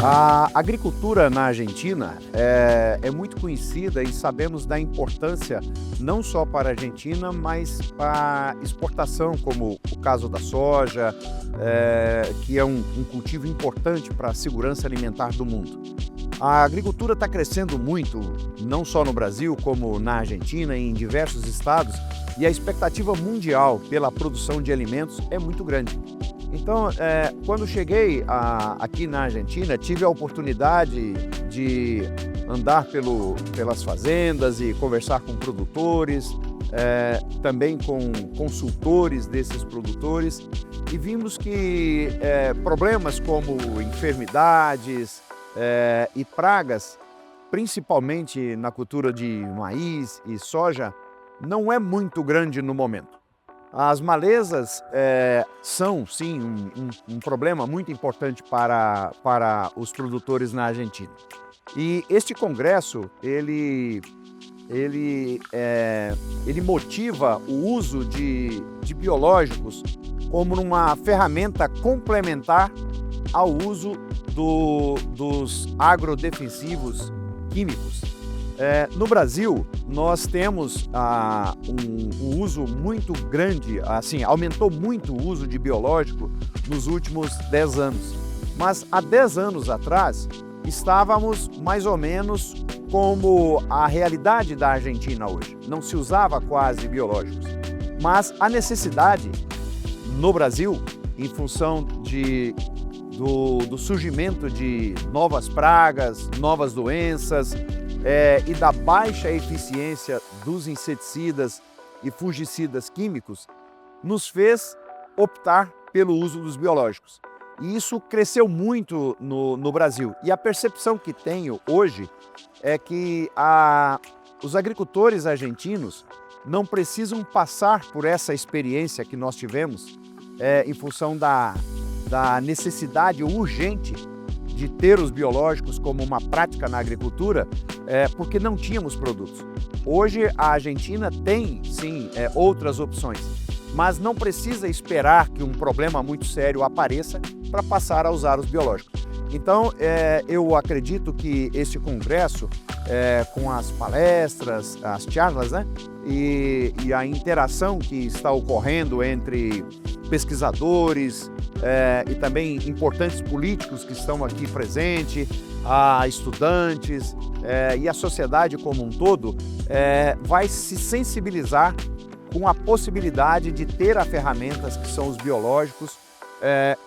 A agricultura na Argentina é muito conhecida e sabemos da importância não só para a Argentina, mas para a exportação, como o caso da soja, que é um cultivo importante para a segurança alimentar do mundo. A agricultura está crescendo muito, não só no Brasil, como na Argentina e em diversos estados, e a expectativa mundial pela produção de alimentos é muito grande. Então, quando cheguei aqui na Argentina, tive a oportunidade de andar pelas fazendas e conversar com produtores, também com consultores desses produtores, e vimos que problemas como enfermidades e pragas, principalmente na cultura de maíz e soja, não é muito grande no momento. As malezas são, sim, um problema muito importante para os produtores na Argentina. E este congresso, ele motiva o uso de biológicos como uma ferramenta complementar ao uso dos agrodefensivos químicos. No Brasil, nós temos um uso muito grande, assim, aumentou muito o uso de biológico nos últimos 10 anos. Mas há 10 anos atrás, estávamos mais ou menos como a realidade da Argentina hoje. Não se usava quase biológicos. Mas a necessidade no Brasil, em função do surgimento de novas pragas, novas doenças, e da baixa eficiência dos inseticidas e fungicidas químicos, nos fez optar pelo uso dos biológicos. E isso cresceu muito no Brasil. E a percepção que tenho hoje é que os agricultores argentinos não precisam passar por essa experiência que nós tivemos em função da necessidade urgente de ter os biológicos como uma prática na agricultura, porque não tínhamos produtos. Hoje a Argentina tem, sim, outras opções, mas não precisa esperar que um problema muito sério apareça para passar a usar os biológicos. Então, eu acredito que este congresso, com as palestras, as charlas, né, e a interação que está ocorrendo entre pesquisadores e também importantes políticos que estão aqui presentes, a estudantes e a sociedade como um todo, vai se sensibilizar com a possibilidade de ter as ferramentas que são os biológicos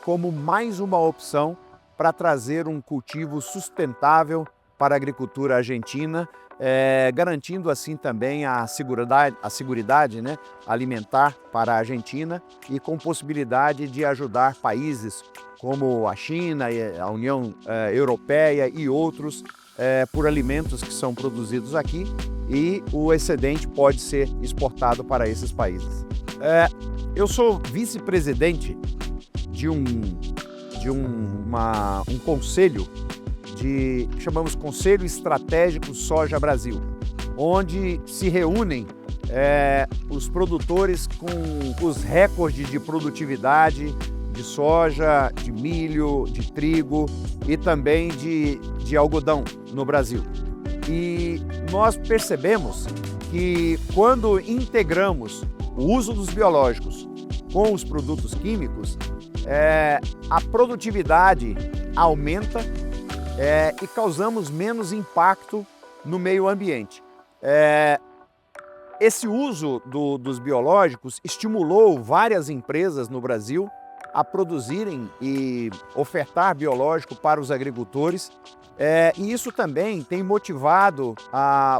como mais uma opção para trazer um cultivo sustentável para a agricultura argentina, garantindo assim também a seguridade, né, alimentar para a Argentina e com possibilidade de ajudar países como a China, a União Europeia e outros por alimentos que são produzidos aqui, e o excedente pode ser exportado para esses países. Eu sou vice-presidente de um conselho que chamamos Conselho Estratégico Soja Brasil, onde se reúnem os produtores com os recordes de produtividade de soja, de milho, de trigo e também de algodão no Brasil. E nós percebemos que quando integramos o uso dos biológicos com os produtos químicos, a produtividade aumenta e causamos menos impacto no meio ambiente. Esse uso dos biológicos estimulou várias empresas no Brasil a produzirem e ofertar biológico para os agricultores, e isso também tem motivado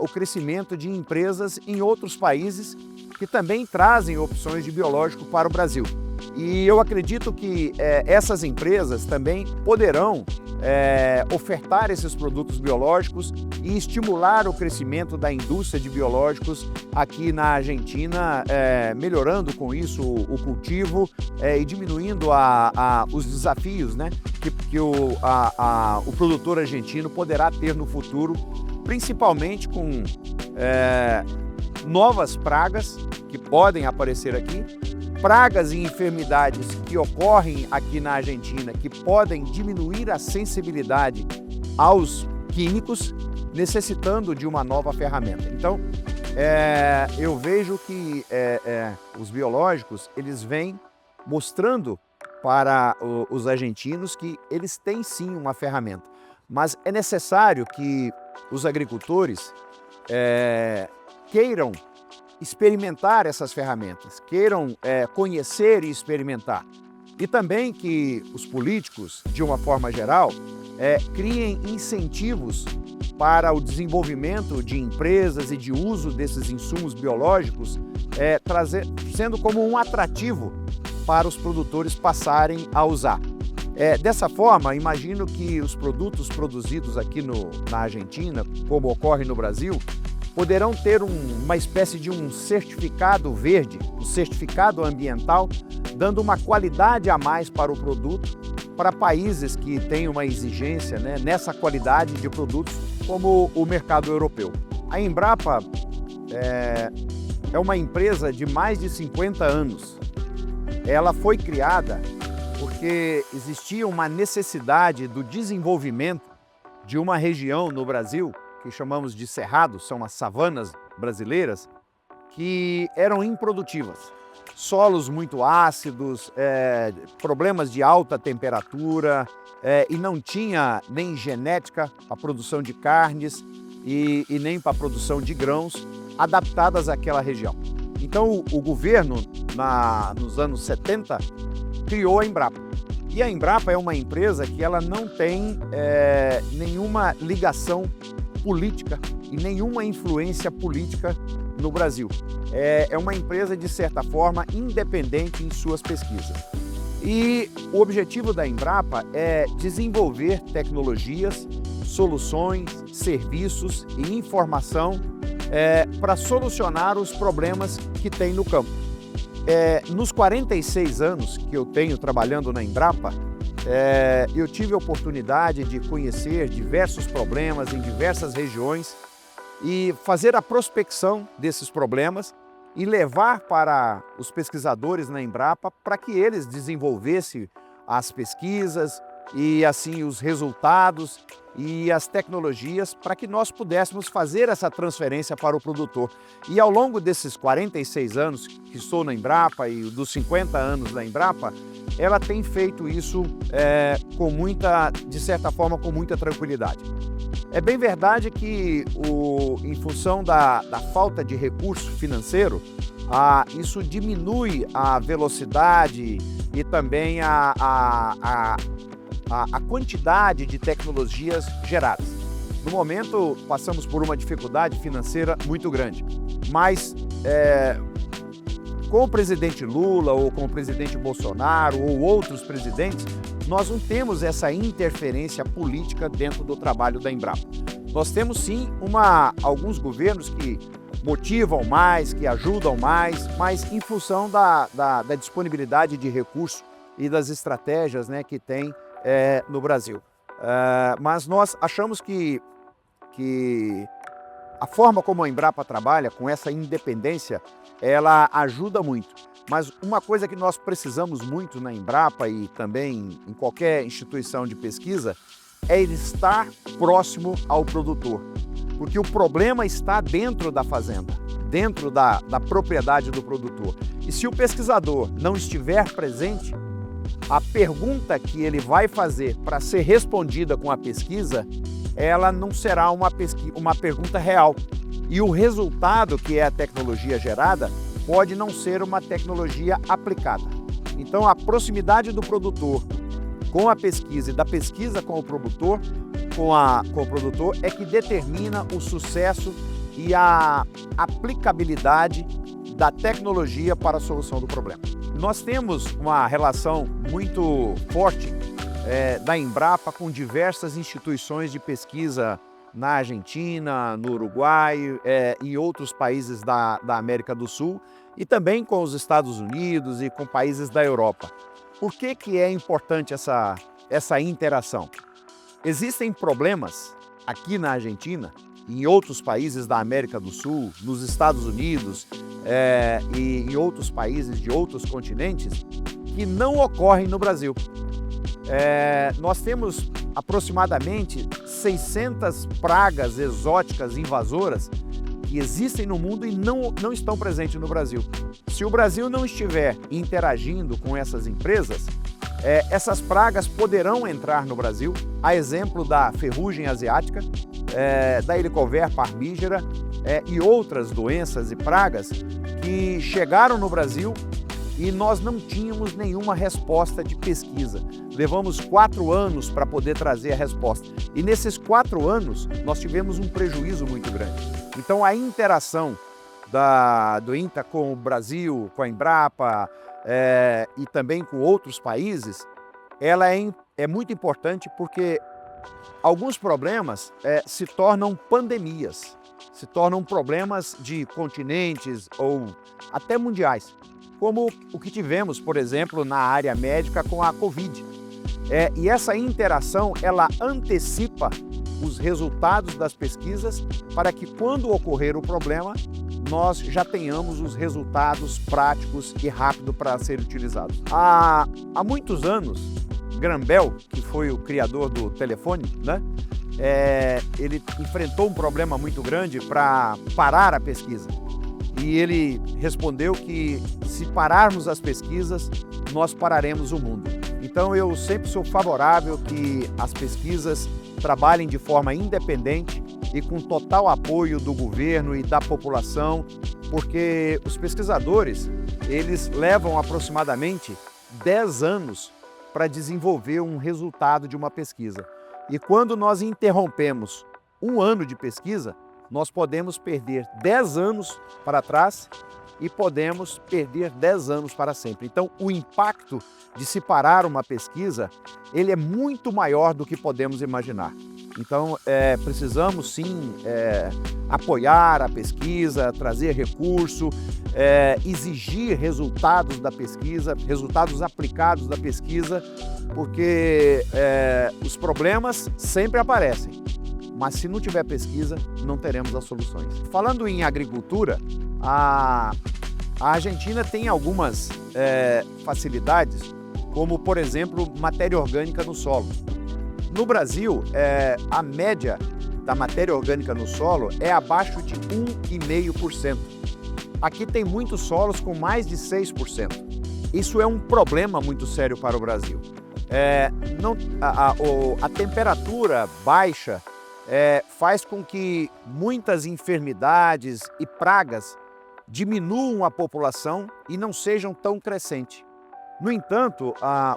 o crescimento de empresas em outros países que também trazem opções de biológico para o Brasil. E eu acredito que essas empresas também poderão ofertar esses produtos biológicos e estimular o crescimento da indústria de biológicos aqui na Argentina, melhorando com isso o cultivo e diminuindo os desafios, né, que o produtor argentino poderá ter no futuro, principalmente com novas pragas que podem aparecer aqui pragas e enfermidades que ocorrem aqui na Argentina, que podem diminuir a sensibilidade aos químicos, necessitando de uma nova ferramenta. Então, eu vejo que os biológicos, eles vêm mostrando para os argentinos que eles têm sim uma ferramenta, mas é necessário que os agricultores queiram experimentar essas ferramentas, queiram conhecer e experimentar. E também que os políticos, de uma forma geral, criem incentivos para o desenvolvimento de empresas e de uso desses insumos biológicos, sendo como um atrativo para os produtores passarem a usar. Dessa forma, imagino que os produtos produzidos aqui na Argentina, como ocorre no Brasil, poderão ter uma espécie de um certificado verde, um certificado ambiental, dando uma qualidade a mais para o produto, para países que têm uma exigência, né, nessa qualidade de produtos, como o mercado europeu. A Embrapa é uma empresa de mais de 50 anos. Ela foi criada porque existia uma necessidade do desenvolvimento de uma região no Brasil, que chamamos de cerrados, são as savanas brasileiras, que eram improdutivas. Solos muito ácidos, problemas de alta temperatura, e não tinha nem genética para a produção de carnes e nem para a produção de grãos adaptadas àquela região. Então o governo, nos anos 70, criou a Embrapa. E a Embrapa é uma empresa que ela não tem nenhuma ligação política e nenhuma influência política no Brasil. É uma empresa, de certa forma, independente em suas pesquisas. E o objetivo da Embrapa é desenvolver tecnologias, soluções, serviços e informação para solucionar os problemas que tem no campo. Nos 46 anos que eu tenho trabalhando na Embrapa, eu tive a oportunidade de conhecer diversos problemas em diversas regiões e fazer a prospecção desses problemas e levar para os pesquisadores na Embrapa para que eles desenvolvessem as pesquisas e assim os resultados e as tecnologias para que nós pudéssemos fazer essa transferência para o produtor. E ao longo desses 46 anos que estou na Embrapa e dos 50 anos da Embrapa, ela tem feito isso de certa forma, com muita tranquilidade. É bem verdade que, em função da falta de recurso financeiro, isso diminui a velocidade e também a quantidade de tecnologias geradas. No momento, passamos por uma dificuldade financeira muito grande, mas com o presidente Lula ou com o presidente Bolsonaro ou outros presidentes, nós não temos essa interferência política dentro do trabalho da Embrapa. Nós temos sim alguns governos que motivam mais, que ajudam mais, mas em função da disponibilidade de recursos e das estratégias, né, que tem no Brasil. Mas nós achamos que a forma como a Embrapa trabalha, com essa independência, ela ajuda muito. Mas uma coisa que nós precisamos muito na Embrapa e também em qualquer instituição de pesquisa é estar próximo ao produtor. Porque o problema está dentro da fazenda, dentro da propriedade do produtor. E se o pesquisador não estiver presente, a pergunta que ele vai fazer para ser respondida com a pesquisa, ela não será uma pergunta real. E o resultado, que é a tecnologia gerada, pode não ser uma tecnologia aplicada. Então, a proximidade do produtor com a pesquisa e da pesquisa com o produtor, é que determina o sucesso e a aplicabilidade da tecnologia para a solução do problema. Nós temos uma relação muito forte da Embrapa com diversas instituições de pesquisa na Argentina, no Uruguai e outros países da América do Sul e também com os Estados Unidos e com países da Europa. Por que é importante essa interação? Existem problemas aqui na Argentina em outros países da América do Sul, nos Estados Unidos e em outros países de outros continentes, que não ocorrem no Brasil. Nós temos aproximadamente 600 pragas exóticas invasoras que existem no mundo e não estão presentes no Brasil. Se o Brasil não estiver interagindo com essas empresas, essas pragas poderão entrar no Brasil, a exemplo da ferrugem asiática, da Helicover parmígera e outras doenças e pragas que chegaram no Brasil e nós não tínhamos nenhuma resposta de pesquisa. Levamos 4 anos para poder trazer a resposta. E nesses 4 anos, nós tivemos um prejuízo muito grande. Então, a interação do INTA com o Brasil, com a Embrapa e também com outros países, ela é muito importante porque alguns problemas se tornam pandemias, se tornam problemas de continentes ou até mundiais, como o que tivemos, por exemplo, na área médica com a Covid. E essa interação, ela antecipa os resultados das pesquisas para que, quando ocorrer o problema, nós já tenhamos os resultados práticos e rápidos para serem utilizados. Há muitos anos, Graham Bell, que foi o criador do telefone, ele enfrentou um problema muito grande para parar a pesquisa. E ele respondeu que, se pararmos as pesquisas, nós pararemos o mundo. Então, eu sempre sou favorável que as pesquisas trabalhem de forma independente e com total apoio do governo e da população, porque os pesquisadores, eles levam aproximadamente 10 anos para desenvolver um resultado de uma pesquisa. E quando nós interrompemos um ano de pesquisa, nós podemos perder 10 anos para trás e podemos perder 10 anos para sempre. Então, o impacto de se parar uma pesquisa, ele é muito maior do que podemos imaginar. Então, precisamos sim apoiar a pesquisa, trazer recurso, exigir resultados da pesquisa, resultados aplicados da pesquisa, porque os problemas sempre aparecem. Mas se não tiver pesquisa, não teremos as soluções. Falando em agricultura, a Argentina tem algumas facilidades, como, por exemplo, matéria orgânica no solo. No Brasil, a média da matéria orgânica no solo é abaixo de 1,5%. Aqui tem muitos solos com mais de 6%. Isso é um problema muito sério para o Brasil. A temperatura baixa faz com que muitas enfermidades e pragas diminuam a população e não sejam tão crescentes. No entanto,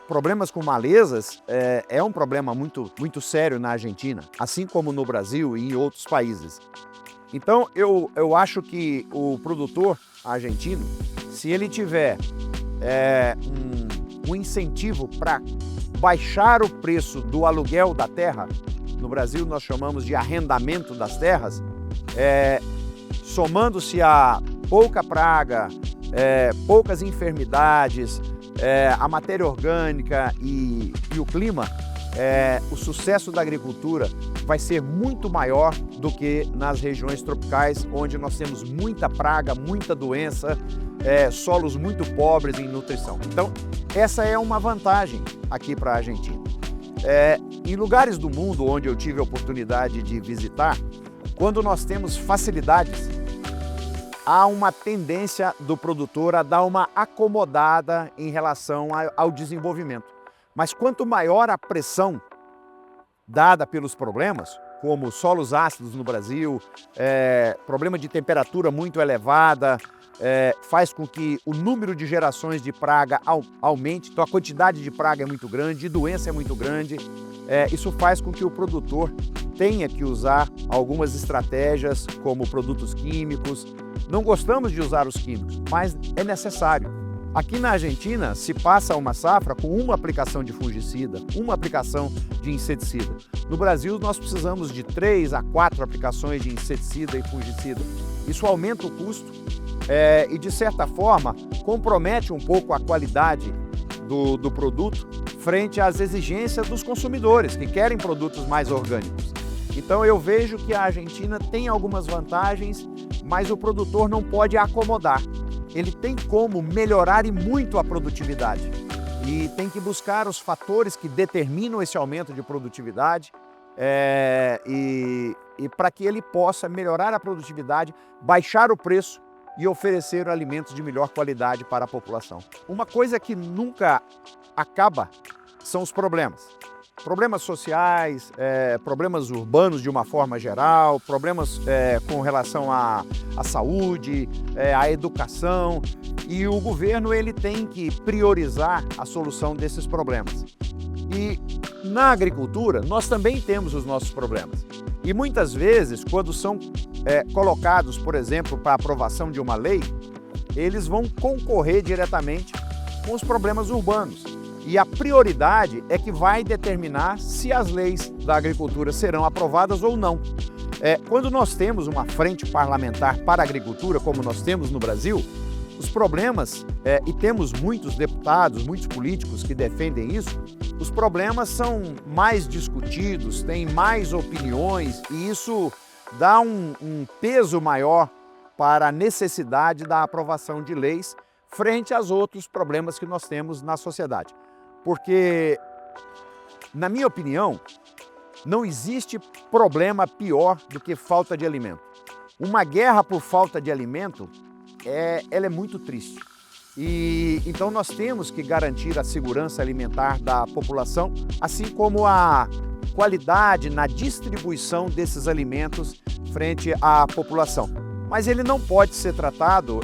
problemas com malezas é um problema muito sério na Argentina, assim como no Brasil e em outros países. Então, eu acho que o produtor argentino, se ele tiver um incentivo para baixar o preço do aluguel da terra, no Brasil nós chamamos de arrendamento das terras, somando-se a pouca praga, poucas enfermidades, a matéria orgânica e o clima, o sucesso da agricultura vai ser muito maior do que nas regiões tropicais, onde nós temos muita praga, muita doença, solos muito pobres em nutrição. Então, essa é uma vantagem aqui para a Argentina. Em lugares do mundo onde eu tive a oportunidade de visitar, quando nós temos facilidades, há uma tendência do produtor a dar uma acomodada em relação ao desenvolvimento. Mas quanto maior a pressão dada pelos problemas, como solos ácidos no Brasil, problema de temperatura muito elevada, faz com que o número de gerações de praga aumente, então a quantidade de praga é muito grande, doença é muito grande. Isso faz com que o produtor tenha que usar algumas estratégias, como produtos químicos. Não gostamos de usar os químicos, mas é necessário. Aqui na Argentina se passa uma safra com uma aplicação de fungicida, uma aplicação de inseticida. No Brasil nós precisamos de 3 a 4 aplicações de inseticida e fungicida. Isso aumenta o custo e, de certa forma, compromete um pouco a qualidade do produto frente às exigências dos consumidores, que querem produtos mais orgânicos. Então eu vejo que a Argentina tem algumas vantagens, mas o produtor não pode acomodar. Ele tem como melhorar e muito a produtividade e tem que buscar os fatores que determinam esse aumento de produtividade e para que ele possa melhorar a produtividade, baixar o preço e oferecer alimentos de melhor qualidade para a população. Uma coisa que nunca acaba são os problemas. Problemas sociais, problemas urbanos de uma forma geral, problemas com relação à saúde, à educação. E o governo ele tem que priorizar a solução desses problemas. E na agricultura nós também temos os nossos problemas. E muitas vezes, quando são colocados, por exemplo, para aprovação de uma lei, eles vão concorrer diretamente com os problemas urbanos. E a prioridade é que vai determinar se as leis da agricultura serão aprovadas ou não. Quando nós temos uma frente parlamentar para a agricultura, como nós temos no Brasil, os problemas, e temos muitos deputados, muitos políticos que defendem isso, os problemas são mais discutidos, têm mais opiniões e isso dá um peso maior para a necessidade da aprovação de leis frente aos outros problemas que nós temos na sociedade. Porque, na minha opinião, não existe problema pior do que falta de alimento. Uma guerra por falta de alimento, ela é muito triste. E então nós temos que garantir a segurança alimentar da população, assim como a qualidade na distribuição desses alimentos frente à população. Mas ele não pode ser tratado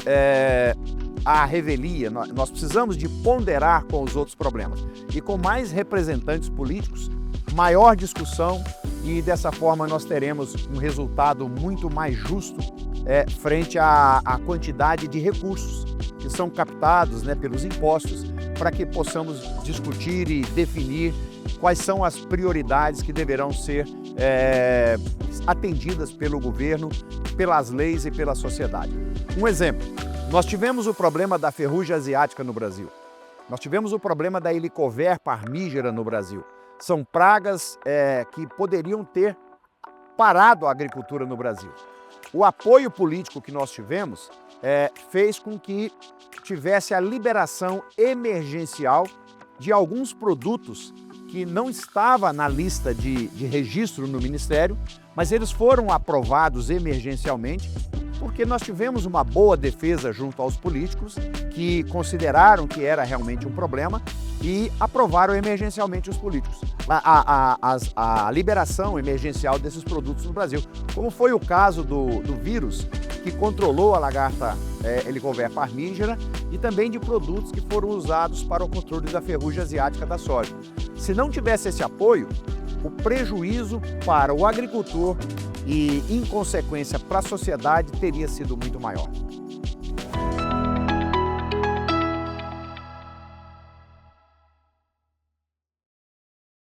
à revelia, nós precisamos de ponderar com os outros problemas. E com mais representantes políticos, maior discussão e dessa forma nós teremos um resultado muito mais justo frente à quantidade de recursos que são captados pelos impostos para que possamos discutir e definir quais são as prioridades que deverão ser atendidas pelo governo, pelas leis e pela sociedade. Um exemplo, nós tivemos o problema da ferrugem asiática no Brasil. Nós tivemos o problema da Helicover parmígera no Brasil. São pragas que poderiam ter parado a agricultura no Brasil. O apoio político que nós tivemos fez com que tivesse a liberação emergencial de alguns produtos que não estava na lista de registro no Ministério, mas eles foram aprovados emergencialmente porque nós tivemos uma boa defesa junto aos políticos que consideraram que era realmente um problema e aprovaram emergencialmente os políticos a liberação emergencial desses produtos no Brasil, como foi o caso do vírus que controlou a lagarta Helicover parmígera e também de produtos que foram usados para o controle da ferrugem asiática da soja. Se não tivesse esse apoio, o prejuízo para o agricultor e, em consequência, para a sociedade teria sido muito maior.